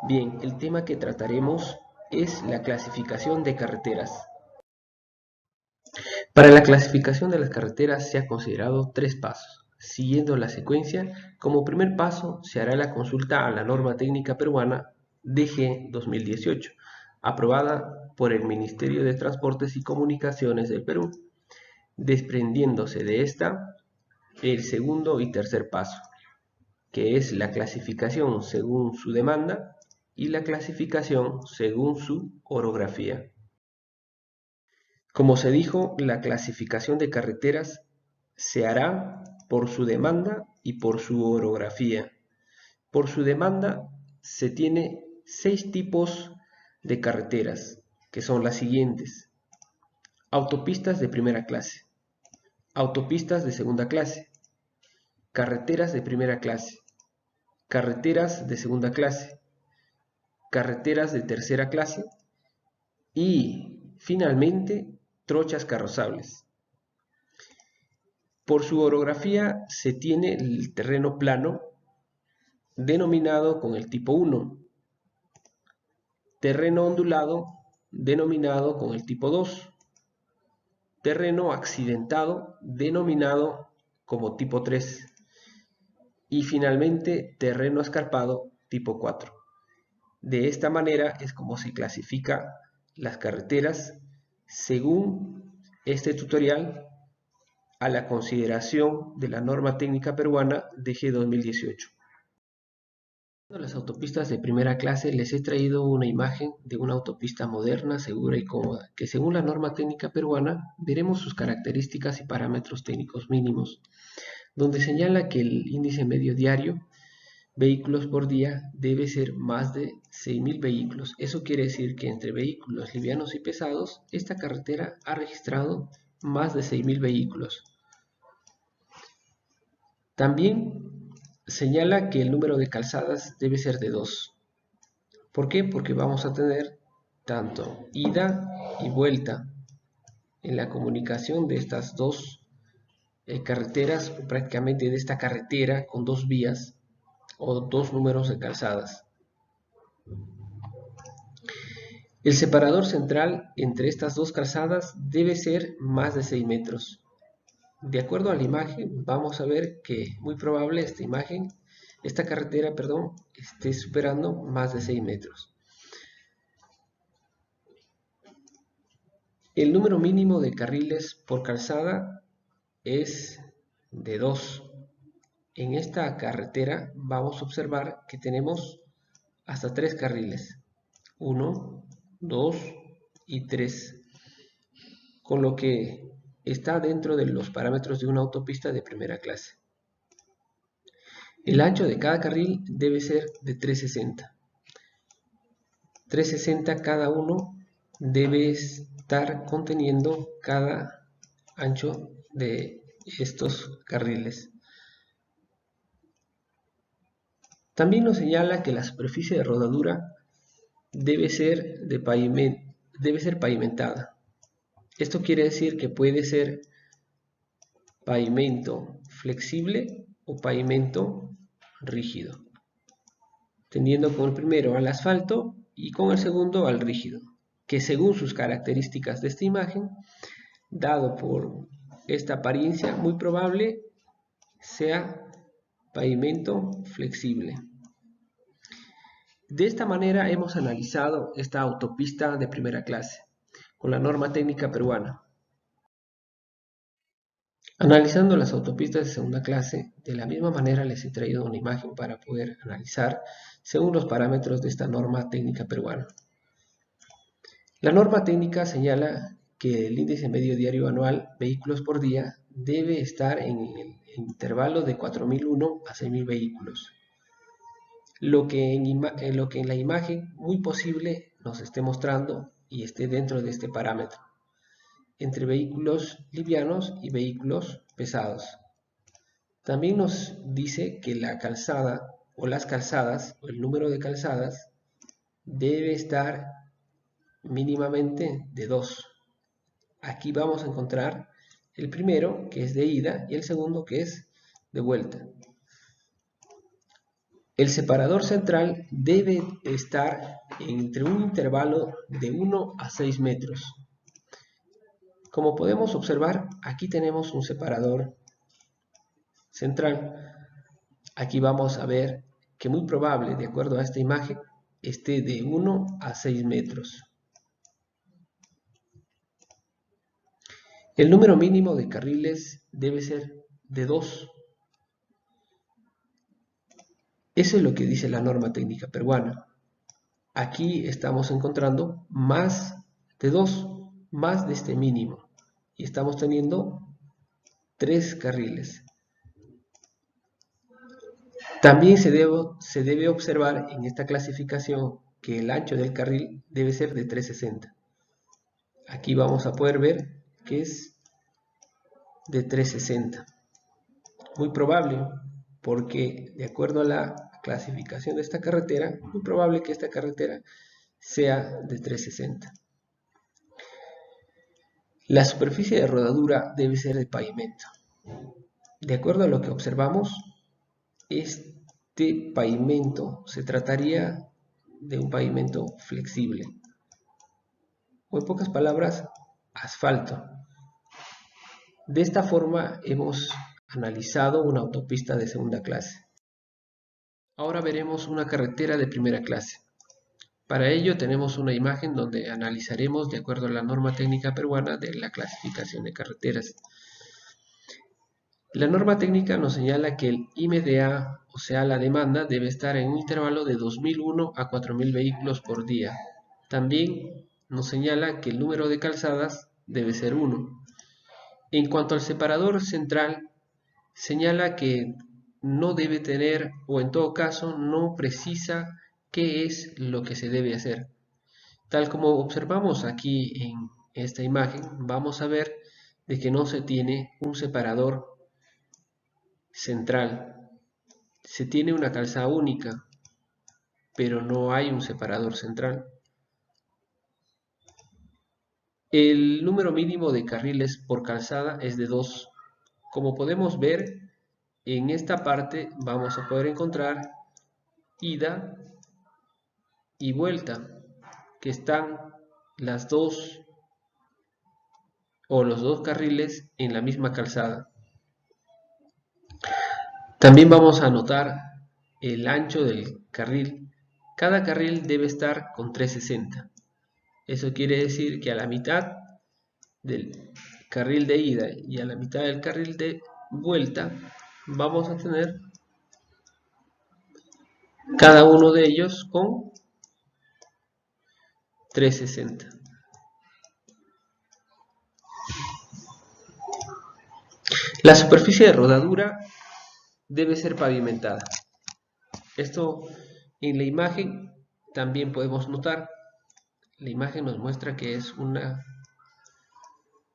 Bien, el tema que trataremos es la clasificación de carreteras. Para la clasificación de las carreteras se ha considerado 3 pasos. Siguiendo la secuencia, como primer paso se hará la consulta a la norma técnica peruana DG 2018, aprobada por el Ministerio de Transportes y Comunicaciones del Perú, desprendiéndose de esta el segundo y tercer paso, que es la clasificación según su demanda y la clasificación según su orografía. Como se dijo, la clasificación de carreteras se hará por su demanda y por su orografía. Por su demanda se tiene 6 tipos de carreteras, que son las siguientes: autopistas de primera clase, autopistas de segunda clase, carreteras de primera clase, carreteras de segunda clase, carreteras de tercera clase y, finalmente, trochas carrozables. Por su orografía se tiene el terreno plano, denominado con el tipo 1, terreno ondulado, denominado con el tipo 2, terreno accidentado, denominado como tipo 3, y finalmente terreno escarpado, tipo 4. De esta manera es como se clasifica las carreteras según este tutorial a la consideración de la norma técnica peruana DG 2018. De las autopistas de primera clase les he traído una imagen de una autopista moderna, segura y cómoda, que según la norma técnica peruana veremos sus características y parámetros técnicos mínimos, donde señala que el índice medio diario vehículos por día debe ser más de 6.000 vehículos. Eso quiere decir que entre vehículos livianos y pesados, esta carretera ha registrado más de 6.000 vehículos. También señala que el número de calzadas debe ser de 2. ¿Por qué? Porque vamos a tener tanto ida y vuelta en la comunicación de estas dos carreteras, o prácticamente de esta carretera con 2 vías o 2 números de calzadas. El separador central entre estas dos calzadas debe ser más de 6 metros. De acuerdo a la imagen, vamos a ver que muy probable esta carretera, esté superando más de 6 metros. El número mínimo de carriles por calzada es de 2. En esta carretera vamos a observar que tenemos hasta 3 carriles. 1, 2 y 3. Con lo que está dentro de los parámetros de una autopista de primera clase. El ancho de cada carril debe ser de 360. 360 cada uno debe estar conteniendo cada ancho de estos carriles. También nos señala que la superficie de rodadura debe ser pavimentada. Esto quiere decir que puede ser pavimento flexible o pavimento rígido, tendiendo con el primero al asfalto y con el segundo al rígido, que según sus características de esta imagen, dado por esta apariencia, muy probable sea pavimento flexible. De esta manera hemos analizado esta autopista de primera clase con la norma técnica peruana. Analizando las autopistas de segunda clase, de la misma manera les he traído una imagen para poder analizar según los parámetros de esta norma técnica peruana. La norma técnica señala que el índice medio diario anual vehículos por día debe estar en el intervalo de 4.001 a 6.000 vehículos, lo que en la imagen muy posible nos esté mostrando y esté dentro de este parámetro, entre vehículos livianos y vehículos pesados. También nos dice que la calzada o las calzadas o el número de calzadas debe estar mínimamente de 2. Aquí vamos a encontrar el primero, que es de ida, y el segundo, que es de vuelta. El separador central debe estar entre un intervalo de 1 a 6 metros. Como podemos observar, aquí tenemos un separador central. Aquí vamos a ver que muy probable, de acuerdo a esta imagen, esté de 1 a 6 metros. El número mínimo de carriles debe ser de 2. Eso es lo que dice la norma técnica peruana. Aquí estamos encontrando más de 2, más de este mínimo. Y estamos teniendo 3 carriles. También se debe observar en esta clasificación que el ancho del carril debe ser de 360. Aquí vamos a poder ver que es de 360. Muy probable, porque de acuerdo a la clasificación de esta carretera, muy probable que esta carretera sea de 360. La superficie de rodadura debe ser de pavimento. De acuerdo a lo que observamos, este pavimento se trataría de un pavimento flexible, o en pocas palabras, asfalto. De esta forma hemos analizado una autopista de segunda clase. Ahora veremos una carretera de primera clase. Para ello tenemos una imagen donde analizaremos de acuerdo a la norma técnica peruana de la clasificación de carreteras. La norma técnica nos señala que el IMDA, o sea la demanda, debe estar en un intervalo de 2001 a 4000 vehículos por día. También nos señala que el número de calzadas debe ser 1. En cuanto al separador central, señala que no debe tener, o en todo caso no precisa qué es lo que se debe hacer. Tal como observamos aquí en esta imagen, vamos a ver de que no se tiene un separador central. Se tiene una calzada única, pero no hay un separador central. El número mínimo de carriles por calzada es de 2. Como podemos ver, en esta parte vamos a poder encontrar ida y vuelta, que están las dos o los dos carriles en la misma calzada. También vamos a anotar el ancho del carril. Cada carril debe estar con 360. Eso quiere decir que a la mitad del carril de ida y a la mitad del carril de vuelta vamos a tener cada uno de ellos con 360. La superficie de rodadura debe ser pavimentada. Esto en la imagen también podemos notar. La imagen nos muestra que es un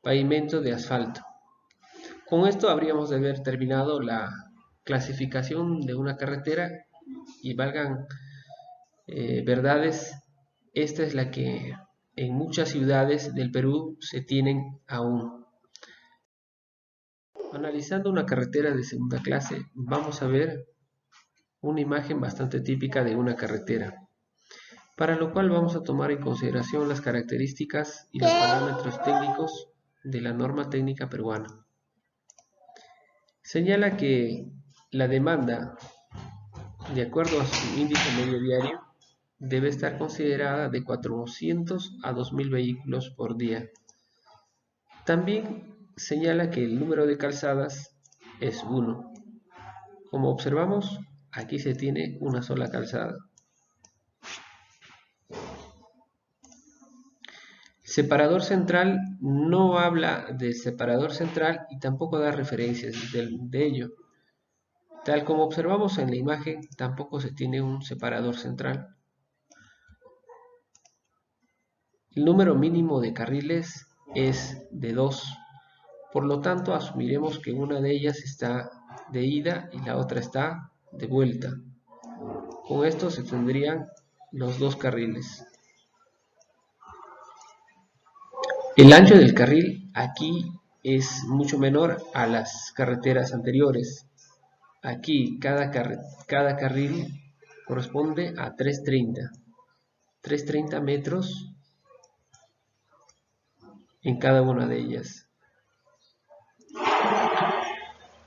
pavimento de asfalto. Con esto habríamos de haber terminado la clasificación de una carretera y valgan verdades, esta es la que en muchas ciudades del Perú se tienen aún. Analizando una carretera de segunda clase, vamos a ver una imagen bastante típica de una carretera, para lo cual vamos a tomar en consideración las características y los parámetros técnicos de la norma técnica peruana. Señala que la demanda, de acuerdo a su índice medio diario, debe estar considerada de 400 a 2000 vehículos por día. También señala que el número de calzadas es 1. Como observamos, aquí se tiene una sola calzada. Separador central no habla del separador central y tampoco da referencias de ello. Tal como observamos en la imagen, tampoco se tiene un separador central. El número mínimo de carriles es de 2. Por lo tanto, asumiremos que una de ellas está de ida y la otra está de vuelta. Con esto se tendrían los dos carriles. El ancho del carril aquí es mucho menor a las carreteras anteriores. Aquí cada carril corresponde a 330 metros en cada una de ellas.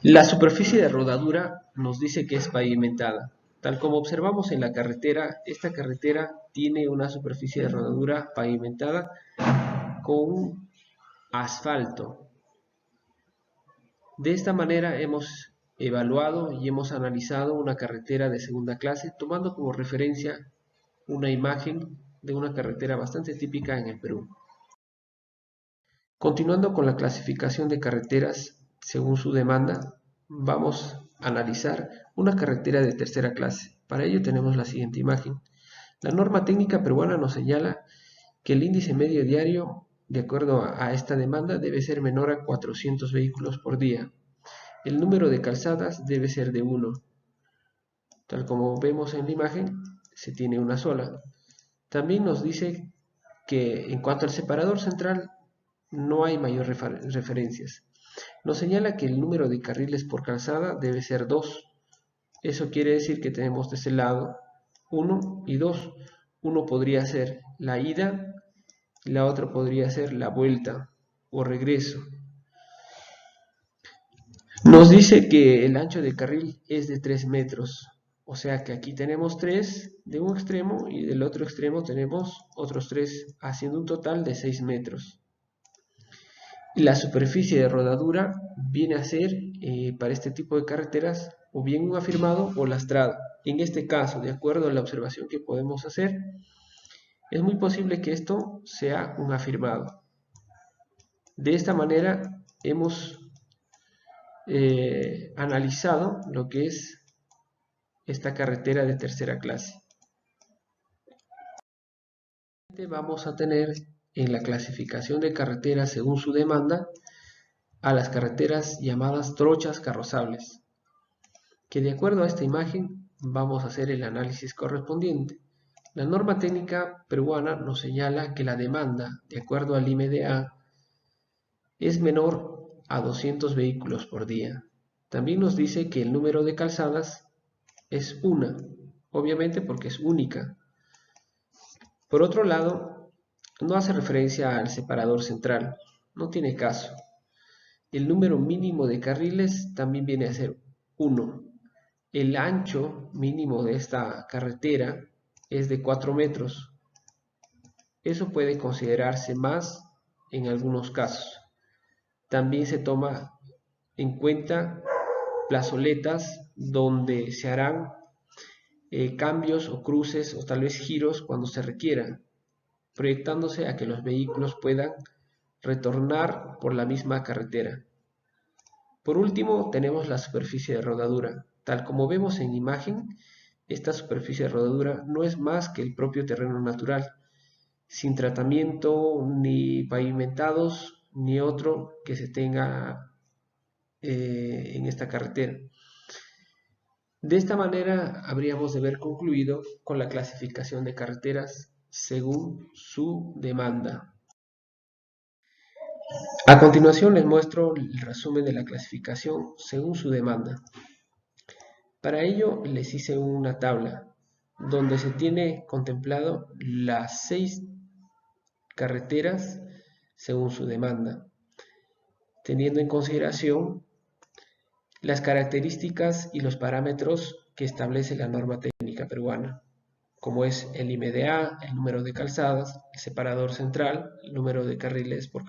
La superficie de rodadura nos dice que es pavimentada. Tal como observamos en la carretera, esta carretera tiene una superficie de rodadura pavimentada con asfalto. De esta manera hemos evaluado y hemos analizado una carretera de segunda clase, tomando como referencia una imagen de una carretera bastante típica en el Perú. Continuando con la clasificación de carreteras según su demanda, vamos a analizar una carretera de tercera clase. Para ello tenemos la siguiente imagen. La norma técnica peruana nos señala que el índice medio diario, de acuerdo a esta demanda, debe ser menor a 400 vehículos por día. El número de calzadas debe ser de 1. Tal como vemos en la imagen, se tiene una sola. También nos dice que en cuanto al separador central, no hay mayor referencias. Nos señala que el número de carriles por calzada debe ser 2. Eso quiere decir que tenemos de ese lado 1 y 2. Uno podría ser la ida y la otra podría ser la vuelta o regreso. Nos dice que el ancho del carril es de 3 metros. O sea que aquí tenemos 3 de un extremo y del otro extremo tenemos otros 3, haciendo un total de 6 metros. Y la superficie de rodadura viene a ser, para este tipo de carreteras, o bien un afirmado o lastrado. En este caso, de acuerdo a la observación que podemos hacer, es muy posible que esto sea un afirmado. De esta manera hemos analizado lo que es esta carretera de tercera clase. Vamos a tener en la clasificación de carreteras según su demanda a las carreteras llamadas trochas carrozables, que de acuerdo a esta imagen vamos a hacer el análisis correspondiente. La norma técnica peruana nos señala que la demanda, de acuerdo al IMDA, es menor a 200 vehículos por día. También nos dice que el número de calzadas es 1, obviamente porque es única. Por otro lado, no hace referencia al separador central, no tiene caso. El número mínimo de carriles también viene a ser 1. El ancho mínimo de esta carretera es de 4 metros. Eso puede considerarse más en algunos casos. También se toma en cuenta plazoletas donde se harán cambios o cruces o tal vez giros cuando se requiera, proyectándose a que los vehículos puedan retornar por la misma carretera. Por último, tenemos la superficie de rodadura. Tal como vemos en imagen, esta superficie de rodadura no es más que el propio terreno natural, sin tratamiento ni pavimentados ni otro que se tenga en esta carretera. De esta manera habríamos de haber concluido con la clasificación de carreteras según su demanda. A continuación les muestro el resumen de la clasificación según su demanda. Para ello les hice una tabla donde se tiene contemplado las 6 carreteras según su demanda, teniendo en consideración las características y los parámetros que establece la norma técnica peruana, como es el IMDA, el número de calzadas, el separador central, el número de carriles por calzada,